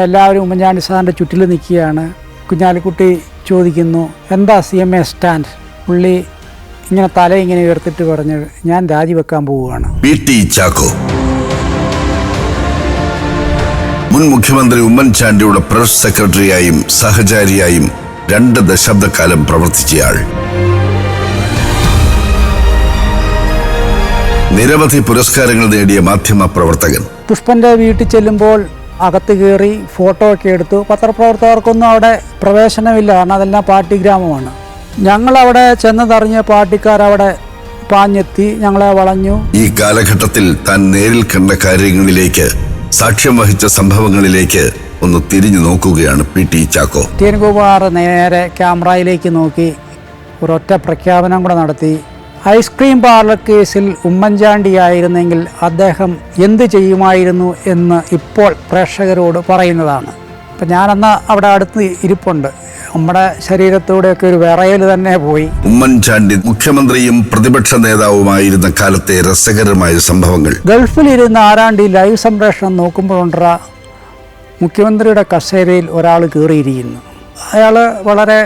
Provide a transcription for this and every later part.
എല്ലാവരും ഉമ്മൻചാണ്ടി സാറിൻ്റെ ചുറ്റിൽ നിൽക്കുകയാണ്. കുഞ്ഞാലിക്കുട്ടി ചോദിക്കുന്നു, എന്താ CMA സ്റ്റാൻഡ്? പുള്ളി ഇങ്ങനെ തല ഇങ്ങനെ ഉയർത്തിട്ട് പറഞ്ഞു, ഞാൻ രാജിവെക്കാൻ പോവുകയാണ്. PT ചാക്കോ മുൻ മുഖ്യമന്ത്രി ഉമ്മൻചാണ്ടിയുടെ പ്രസ് സെക്രട്ടറിയായും സഹചാരിയായും 2 ദശാബ്ദക്കാലം പ്രവർത്തിച്ചയാൾ. നിരവധി പുരസ്കാരങ്ങൾ നേടിയ മാധ്യമ പ്രവർത്തകൻ. പുഷ്പന്റെ വീട്ടിൽ ചെല്ലുമ്പോൾ അകത്ത് കയറി ഫോട്ടോ ഒക്കെ എടുത്തു. പത്രപ്രവർത്തകർക്കൊന്നും അവിടെ പ്രവേശനമില്ല, കാരണം അതെല്ലാം പാർട്ടി ഗ്രാമമാണ്. ഞങ്ങളവിടെ ചെന്നതറിഞ്ഞ പാർട്ടിക്കാരവിടെ പാഞ്ഞെത്തി ഞങ്ങളെ വളഞ്ഞു. ഈ കാലഘട്ടത്തിൽ താൻ നേരിൽ കണ്ട കാര്യങ്ങളിലേക്ക്, സാക്ഷ്യം വഹിച്ച സംഭവങ്ങളിലേക്ക് ഒന്ന് തിരിഞ്ഞു നോക്കുകയാണ് PT ചാക്കോ. TN കുമാർ നേരെ ക്യാമറയിലേക്ക് നോക്കി ഒരൊറ്റ പ്രഖ്യാപനം കൂടെ നടത്തി. ഐസ്ക്രീം പാർലർ കേസിൽ ഉമ്മൻചാണ്ടിയായിരുന്നെങ്കിൽ അദ്ദേഹം എന്ത് ചെയ്യുമായിരുന്നു എന്ന് ഇപ്പോൾ പ്രേക്ഷകരോട് പറയുന്നതാണ്. അപ്പം ഞാനന്ന് അവിടെ അടുത്ത് ഇരിപ്പുണ്ട്. നമ്മുടെ ശരീരത്തോടെയൊക്കെ ഒരു വിറയൽ തന്നെ പോയി. ഉമ്മൻചാണ്ടി മുഖ്യമന്ത്രിയും പ്രതിപക്ഷ നേതാവുമായിരുന്ന കാലത്തെ രസകരമായ സംഭവങ്ങൾ. ഗൾഫിലിരുന്ന് ആരാണ്ട് ലൈവ് സംപ്രേഷണം നോക്കുമ്പോഴുണ്ട മുഖ്യമന്ത്രിയുടെ കസേരയിൽ ഒരാൾ കയറിയിരിക്കുന്നു. അയാൾ വളരെ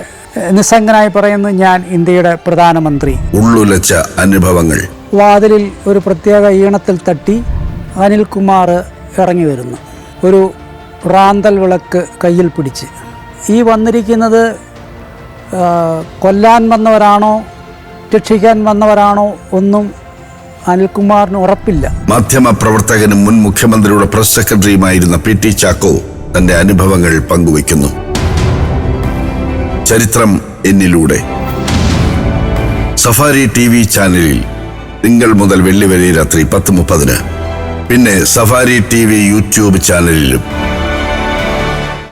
നിസ്സംഗനായി പറയുന്നു, ഞാൻ ഇന്ത്യയുടെ പ്രധാനമന്ത്രി. ഉള്ളുലച്ച അനുഭവങ്ങൾ. വാതിലിൽ ഒരു പ്രത്യേക ഈണത്തിൽ തട്ടി അനിൽകുമാർ ഇറങ്ങി വരുന്നു, ഒരു റാന്തൽ വിളക്ക് കയ്യിൽ പിടിച്ച്. ഈ വന്നിരിക്കുന്നത് കൊല്ലാൻ വന്നവരാണോ രക്ഷിക്കാൻ വന്നവരാണോ ഒന്നും അനിൽകുമാറിന് ഉറപ്പില്ല. മാധ്യമ പ്രവർത്തകനും മുൻ മുഖ്യമന്ത്രിയുടെ പ്രസ് സെക്രട്ടറിയുമായിരുന്ന PT ചാക്കോ തന്റെ അനുഭവങ്ങൾ പങ്കുവയ്ക്കുന്നു. ചരിത്രം എന്നിലൂടെ സഫാരി TV ചാനലിൽ തിങ്കൾ മുതൽ വെള്ളി വരെ രാത്രി 10:30. പിന്നെ സഫാരി TV യൂട്യൂബ് ചാനലിലും.